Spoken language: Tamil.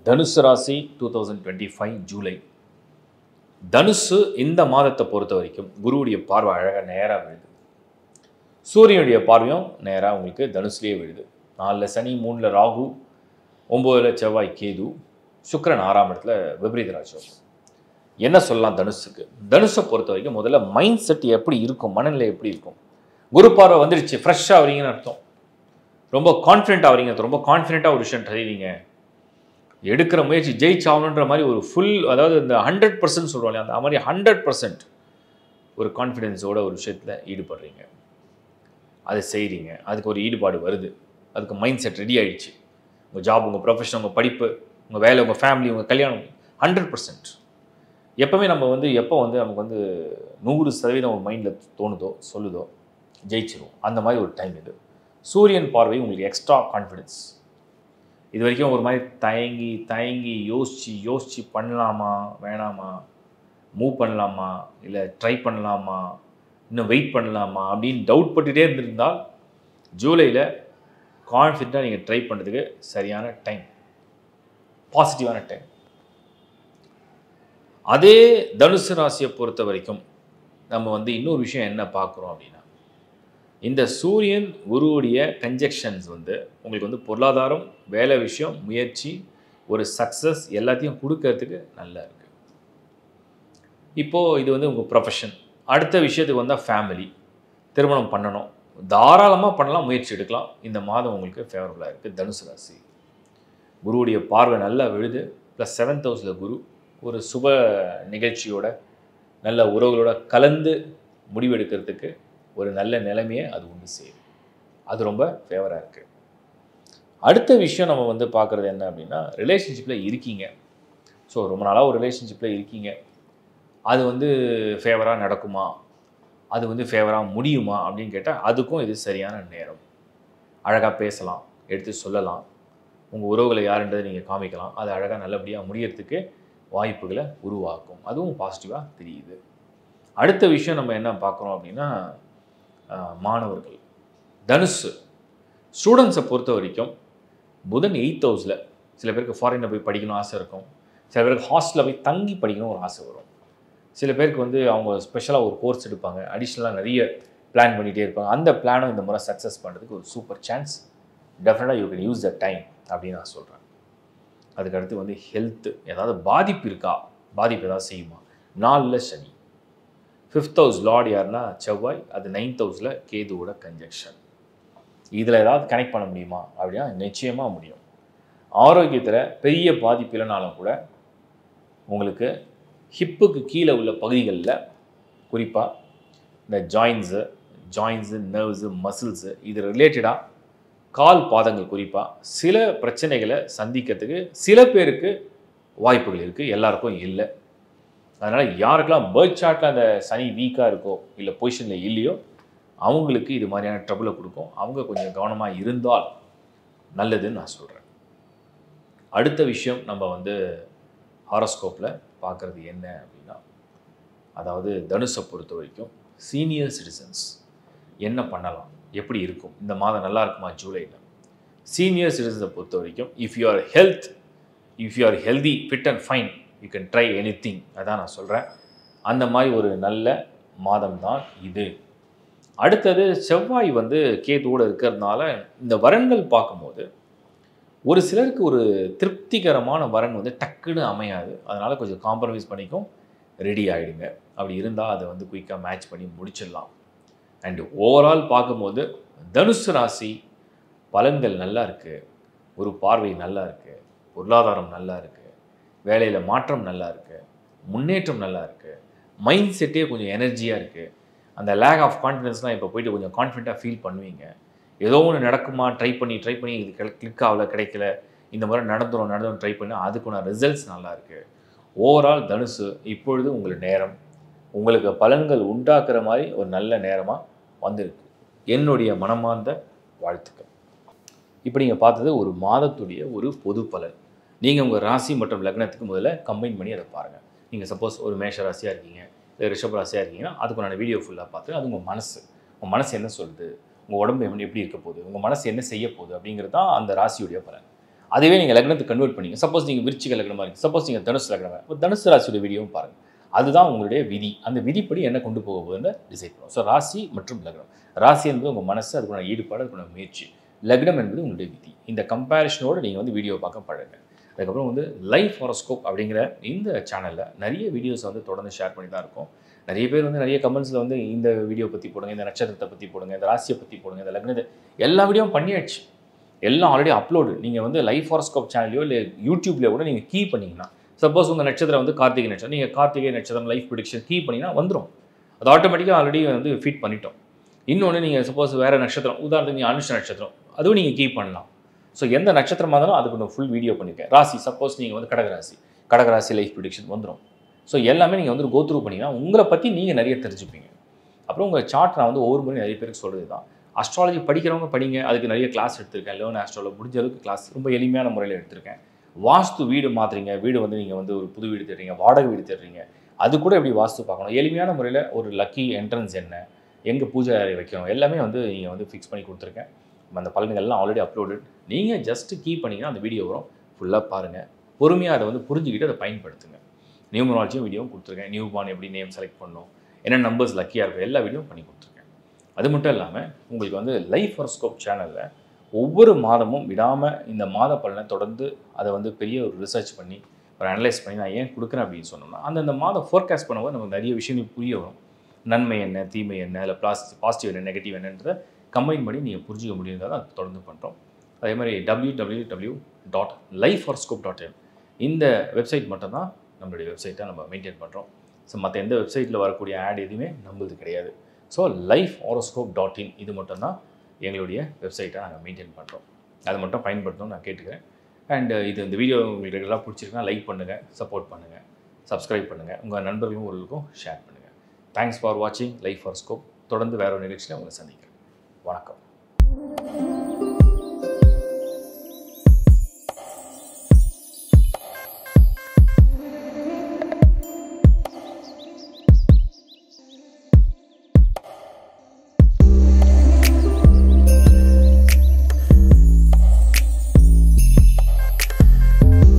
தனுசு ராசி 2025 ஜூலை. தனுசு இந்த மாதத்தை பொறுத்த வரைக்கும் குருவுடைய பார்வை அழகாக நேராக விழுது. சூரியனுடைய பார்வையும் நேராக உங்களுக்கு தனுசுலேயே விழுது. 4 சனி, 3 ராகு, 9 செவ்வாய் கேது, சுக்கிரன் 6ஆம் இடத்துல விபரீத ராஜயோகம். என்ன சொல்லலாம் தனுசுக்கு? தனுசை பொறுத்த வரைக்கும் முதல்ல மைண்ட் செட் எப்படி இருக்கும், மனநிலை எப்படி இருக்கும்? குரு பார்வை வந்துடுச்சு, ஃப்ரெஷ்ஷாக வரீங்கன்னு அர்த்தம். ரொம்ப கான்ஃபிடென்ட் ஆகிறீங்க, ரொம்ப கான்ஃபிடென்ட்டாக ஒரு விஷயம் செய்வீங்க. எடுக்கிற முயற்சி ஜெயிச்சாகணுன்ற மாதிரி ஒரு ஃபுல், அதாவது இந்த 100% சொல்கிறோம், அந்த மாதிரி 100% ஒரு கான்ஃபிடென்ஸோட ஒரு விஷயத்தில் ஈடுபடுறீங்க. அதை செய்கிறீங்க, அதுக்கு ஒரு ஈடுபாடு வருது, அதுக்கு மைண்ட் செட் ரெடி ஆகிடுச்சு. உங்கள் ஜாப், உங்கள் ப்ரொஃபஷன், உங்கள் படிப்பு, உங்கள் வேலை, உங்கள் ஃபேமிலி, உங்கள் கல்யாணம் 100%. எப்போவுமே நம்ம எப்போ நமக்கு 100% உங்கள் மைண்டில் தோணுதோ சொல்லுதோ ஜெயிச்சிரும். அந்த மாதிரி ஒரு டைம் இது. சூரியன் பார்வை உங்களுக்கு எக்ஸ்ட்ரா கான்ஃபிடென்ஸ். இது வரைக்கும் ஒரு மாதிரி தயங்கி யோசித்து பண்ணலாமா வேணாமா, மூவ் பண்ணலாமா இல்லை ட்ரை பண்ணலாமா, இன்னும் வெயிட் பண்ணலாமா அப்படின்னு டவுட் பட்டுகிட்டே இருந்திருந்தால் ஜூலையில் கான்ஃபிடென்ட்டாக நீங்கள் ட்ரை பண்ணுறதுக்கு சரியான டைம், பாசிட்டிவான டைம். அதே தனுசு ராசியை பொறுத்த வரைக்கும் நம்ம இன்னொரு விஷயம் என்ன பார்க்குறோம் அப்படின்னா, இந்த சூரியன் குருவுடைய கன்ஜெக்ஷன்ஸ் உங்களுக்கு பொருளாதாரம், வேலை விஷயம், முயற்சி, ஒரு சக்ஸஸ் எல்லாத்தையும் கொடுக்கறதுக்கு நல்லா இருக்குது. இப்போது இது உங்கள் ப்ரொஃபஷன். அடுத்த விஷயத்துக்கு வந்தால் ஃபேமிலி, திருமணம் பண்ணணும், தாராளமாக பண்ணலாம், முயற்சி எடுக்கலாம். இந்த மாதம் உங்களுக்கு ஃபேவரபுளாக இருக்குது. தனுசு ராசி குருவுடைய பார்வை நல்லா விழுது. ப்ளஸ் 7th ஹவுஸில் குரு ஒரு சுப நிகழ்ச்சியோட நல்ல உறவுகளோட கலந்து முடிவெடுக்கிறதுக்கு ஒரு நல்ல நிலைமையை அது உண்டு செய்யுது. அது ரொம்ப ஃபேவராக இருக்குது. அடுத்த விஷயம் நம்ம பார்க்குறது என்ன அப்படின்னா, ரிலேஷன்ஷிப்பில் இருக்கீங்க. ஸோ ரொம்ப நாளாக ஒரு ரிலேஷன்ஷிப்பில் இருக்கீங்க. அது ஃபேவராக நடக்குமா, அது ஃபேவராக முடியுமா அப்படின்னு கேட்டால் அதுக்கும் இது சரியான நேரம். அழகாக பேசலாம், எடுத்து சொல்லலாம், உங்கள் உறவுகளை யாருன்றதை நீங்கள் காமிக்கலாம். அது அழகாக நல்லபடியாக முடியறதுக்கு வாய்ப்புகளை உருவாக்கும். அதுவும் பாசிட்டிவாக தெரியுது. அடுத்த விஷயம் நம்ம என்ன பார்க்குறோம் அப்படின்னா, மாணவர்கள் தனுசு ஸ்டூடெண்ட்ஸை பொறுத்த வரைக்கும் புதன் 8th ஹவுஸில். சில பேருக்கு ஃபாரினில் போய் படிக்கணும் ஆசை இருக்கும், சில பேருக்கு ஹாஸ்டலில் போய் தங்கி படிக்கணும் ஒரு ஆசை வரும், சில பேருக்கு அவங்க ஸ்பெஷலாக ஒரு கோர்ஸ் எடுப்பாங்க, அடிஷ்னலாக நிறைய பிளான் பண்ணிகிட்டே இருப்பாங்க. அந்த பிளானும் இந்த முறை சக்ஸஸ் பண்ணுறதுக்கு ஒரு சூப்பர் சான்ஸ். டெஃபினட்டாக you can use the time அப்படின்னு நான் சொல்கிறேன். அதுக்கடுத்து ஹெல்த்து ஏதாவது பாதிப்பு இருக்கா, பாதிப்பு ஏதாவது செய்யுமா? 4ல் சனி, 5th ஹவுஸ் லார்ட் யாருன்னா செவ்வாய், அது 9th ஹவுஸில் கேதுவோட கன்ஜெக்ஷன். இதில் ஏதாவது கனெக்ட் பண்ண முடியுமா அப்படின்னா நிச்சயமாக முடியும். ஆரோக்கியத்தில் பெரிய பாதிப்பு இல்லைனாலும் கூட உங்களுக்கு ஹிப்புக்கு கீழே உள்ள பகுதிகளில், குறிப்பாக இந்த ஜாயின்ஸு, நர்வ்ஸு, மசில்ஸு, இது ரிலேட்டடாக கால் பாதங்கள் குறிப்பாக சில பிரச்சனைகளை சந்திக்கிறதுக்கு சில பேருக்கு வாய்ப்புகள் இருக்குது, எல்லாருக்கும் இல்லை. அதனால் யாருக்கெல்லாம் பர்த் சார்ட்டில் அந்த சனி வீக்காக இருக்கோ இல்லை பொசிஷனில் இல்லையோ அவங்களுக்கு இது மாதிரியான ட்ரபிளை கொடுக்கும். அவங்க கொஞ்சம் கவனமாக இருந்தால் நல்லதுன்னு நான் சொல்கிறேன். அடுத்த விஷயம் நம்ம ஹாரோஸ்கோப்பில் பார்க்குறது என்ன அப்படின்னா, அதாவது தனுசை பொறுத்த வரைக்கும் சீனியர் சிட்டிசன்ஸ் என்ன பண்ணலாம், எப்படி இருக்கும், இந்த மாதம் நல்லா இருக்குமா ஜூலையில்? சீனியர் சிட்டிசன்ஸை பொறுத்த வரைக்கும் if you are healthy, fit and fine, you can try anything. அதான் நான் சொல்கிறேன். அந்த மாதிரி ஒரு நல்ல மாதம் தான் இது. அடுத்தது செவ்வாய் கேதுவோடு இருக்கிறதுனால இந்த வரன்கள் பார்க்கும்போது ஒரு சிலருக்கு ஒரு திருப்திகரமான வரன் டக்குன்னு அமையாது. அதனால் கொஞ்சம் காம்ப்ரமைஸ் பண்ணிக்கும் ரெடி ஆகிடுங்க. அப்படி இருந்தால் அதை குயிக்காக மேட்ச் பண்ணி முடிச்சிடலாம். அண்டு ஓவரால் பார்க்கும்போது தனுசு ராசி பலன்கள் நல்லா இருக்குது, ஒரு பார்வை நல்லா இருக்குது, பொருளாதாரம் நல்லா இருக்குது, வேலையில் மாற்றம் நல்லா இருக்குது, முன்னேற்றம் நல்லா இருக்குது, மைண்ட் செட்டே கொஞ்சம் எனர்ஜியாக இருக்குது. அந்த லேக் ஆஃப் கான்ஃபிடன்ஸ்லாம் இப்போ போய்ட்டு கொஞ்சம் கான்ஃபிடென்ட்டாக ஃபீல் பண்ணுவீங்க. ஏதோ ஒன்று நடக்குமா, ட்ரை பண்ணி இது கிளிக் ஆகல, கிடைக்கல, இந்த மாதிரி நடந்துடும் ட்ரை பண்ணி அதுக்குள்ள ரிசல்ட்ஸ் நல்லா இருக்குது. ஓவரால் தனுசு இப்பொழுது உங்கள் நேரம் உங்களுக்கு பலன்கள் உண்டாக்குற மாதிரி ஒரு நல்ல நேரமாக வந்திருக்கு. என்னுடைய மனமார்ந்த வாழ்த்துக்கள். இப்போ நீங்கள் பார்த்தது ஒரு மாதத்துடைய ஒரு பொது பலன். நீங்கள் உங்கள் ராசி மற்றும் லக்னத்துக்கு முதல்ல கம்பைன் பண்ணி அதை பாருங்கள். நீங்கள் சப்போஸ் ஒரு மேஷ ராசியாக இருக்கீங்க, இல்லை ரிஷப ராசியாக இருக்கீங்கன்னா அதுக்குண்டான வீடியோ ஃபுல்லாக பார்த்து அது உங்கள் மனசு என்ன சொல்லுது, உங்கள் உடம்பு எப்படி இருக்க போகுது, உங்கள் மனசு என்ன செய்ய போகுது அப்படிங்கிறது தான் அந்த ராசியுடைய பலன். அதுவே நீங்கள் லக்னத்துக்கு கன்வெர்ட் பண்ணீங்க. சப்போஸ் நீங்கள் விருச்சிக லக்னமாக இருக்குது, சப்போஸ் நீங்கள் தனுசு லக்னமாக, இப்போ தனுசு ராசியோட வீடியோவும் பாருங்கள். அதுதான் உங்களுடைய விதி. அந்த விதிப்படி என்ன கொண்டு போக போகுதுன்னு டிசைட் பண்ணுவோம். ஸோ ராசி மற்றும் லக்னம். ராசி என்பது உங்கள் மனசு, அதுக்கான ஈடுபாடு, அதுக்கான முயற்சி. லக்னம் என்பது உங்களுடைய விதி. இந்த கம்பேரிஷனோடு நீங்கள் வந்து வீடியோ பார்க்க பழங்க. அதுக்கப்புறம் வந்து லைஃப் ஹாரோஸ்கோப் அப்படிங்கிற இந்த சேனலில் நிறைய வீடியோஸ் வந்து தொடர்ந்து ஷேர் பண்ணி தான் இருக்கும். நிறைய பேர் வந்து நிறைய கமெண்ட்ஸில் வந்து இந்த வீடியோ பற்றி போடுங்க, இந்த நட்சத்திரத்தை பற்றி போடுங்க, இந்த ராசியை பற்றி போடுங்க, இந்த லக்னத்தை, எல்லா வீடியோவும் பண்ணியாச்சு. எல்லாம் ஆல்ரெடி அப்லோடு. நீங்கள் வந்து லைஃப் ஹாரோஸ்கோப் சேனலையோ இல்லை யூடியூப்லேயோ கூட நீங்கள் கீ பண்ணிங்கன்னா, சப்போஸ் உங்கள் நட்சத்திரம் வந்து கார்த்திகை நட்சத்திரம், நீங்கள் கார்த்திகை நட்சத்திரம் லைஃப் ப்ரிடிக்ஷன் கீ பண்ணிங்கன்னா வந்துடும். அது ஆட்டோமேட்டிக்காக ஆல்ரெடி வந்து ஃபீட் பண்ணிட்டோம். இன்னொன்று நீங்கள் சப்போஸ் வேறு நட்சத்திரம், உதாரணத்துக்கு நீங்கள் அனுஷ நட்சத்திரம், அதுவும் நீங்கள் கீ பண்ணலாம். ஸோ எந்த நட்சத்திரமாக இருந்தாலும் அதுக்கு நான் ஃபுல் வீடியோ பண்ணியிருக்கேன். ராசி, சப்போஸ் நீங்கள் வந்து கடகராசி லைஃப் ப்ரிடிக்ஷன் வந்துடும். ஸோ எல்லாமே நீங்கள் வந்து கோ த்ரூ பண்ணிங்கன்னா உங்களை பற்றி நீங்கள் நிறைய தெரிஞ்சுப்பீங்க. அப்புறம் உங்கள் சார்ட் நான் வந்து ஒவ்வொரு முறையும் நிறைய பேருக்கு சொல்கிறது தான். அஸ்ட்ராலஜி படிக்கிறவங்க படிங்க. அதுக்கு நிறைய கிளாஸ் எடுத்திருக்கேன். லேர்ன் ஆஸ்ட்ராலஜி முடிஞ்ச அளவுக்கு கிளாஸ் ரொம்ப எளிமையான முறையில் எடுத்திருக்கேன். வாஸ்து வீடு மாற்றுறீங்க, வீடு வந்து நீங்கள் வந்து ஒரு புது வீடு தேடுறீங்க, வாடகை வீடு தேடுறீங்க, அது கூட எப்படி வாஸ்து பார்க்கணும், எளிமையான முறையில் ஒரு லக்கி என்ட்ரன்ஸ் என்ன, எங்கே பூஜை அறை வைக்கணும், எல்லாமே வந்து நீங்கள் வந்து ஃபிக்ஸ் பண்ணி கொடுத்துருக்கேன். அந்த பலன்கள்லாம் ஆல்ரெடி அப்லோடட். நீங்கள் ஜஸ்ட்டு கீ பண்ணிங்கன்னா அந்த வீடியோ வரும். ஃபுல்லாக பாருங்கள். பொறுமையாக அதை வந்து புரிஞ்சுக்கிட்டு அதை பயன்படுத்துங்க. நியூமராலஜியும் வீடியோவும் கொடுத்துருக்கேன். நியூ பார்ன் எப்படி நேம் செலக்ட் பண்ணணும், என்ன நம்பர்ஸ் லக்கியாக இருக்கும், எல்லா வீடியோவும் பண்ணி கொடுத்துருக்கேன். அது மட்டும் இல்லாமல் உங்களுக்கு வந்து லைஃப் ஹாரோஸ்கோப் சேனலில் ஒவ்வொரு மாதமும் விடாமல் இந்த மாத பலனை தொடர்ந்து அதை வந்து பெரிய ஒரு ரிசர்ச் பண்ணி ஒரு அனலைஸ் பண்ணி நான் ஏன் கொடுக்குறேன் அப்படின்னு சொன்னோம்னா, அந்தந்த மாதம் ஃபோர்காஸ்ட் பண்ணும்போது நமக்கு நிறைய விஷயங்கள் புரிய வரும். நன்மை என்ன, தீமை என்ன, இல்லை பாசிட்டிவ் என்ன, நெகட்டிவ் என்னன்றதை கம்பைன் பண்ணி நீங்கள் புரிஞ்சிக்க முடியுங்கிறத அதை தொடர்ந்து பண்ணுறோம். அதே மாதிரி www.lifehoroscope.in இந்த வெப்சைட் மட்டும்தான் நம்மளுடைய வெப்சைட்டை நம்ம மெயின்டைன் பண்ணுறோம். ஸோ மற்ற எந்த வெப்சைட்டில் வரக்கூடிய ஆட் எதுவுமே நம்மளுது கிடையாது. ஸோ lifehoroscope.in இது மட்டும்தான் எங்களுடைய வெப்சைட்டை நாங்கள் மெயின்டைன் பண்ணுறோம். அதை மட்டும் பயன்படுத்தணும்னு நான் கேட்டுக்கிறேன். அண்ட் இந்த வீடியோ உங்களுக்கு ரெகுலராக பிடிச்சிருக்குன்னா லைக் பண்ணுங்கள், சப்போர்ட் பண்ணுங்கள், சப்ஸ்கிரைப் பண்ணுங்கள், உங்கள் நண்பர்களும் உங்களுக்கும் ஷேர் பண்ணுங்கள். தேங்க்ஸ் ஃபார் வாட்சிங் லைஃப் ஹாரோஸ்கோப். தொடர்ந்து வேற ஒரு நிகழ்ச்சியில் உங்களை சந்திக்கிறேன். வணக்கம்.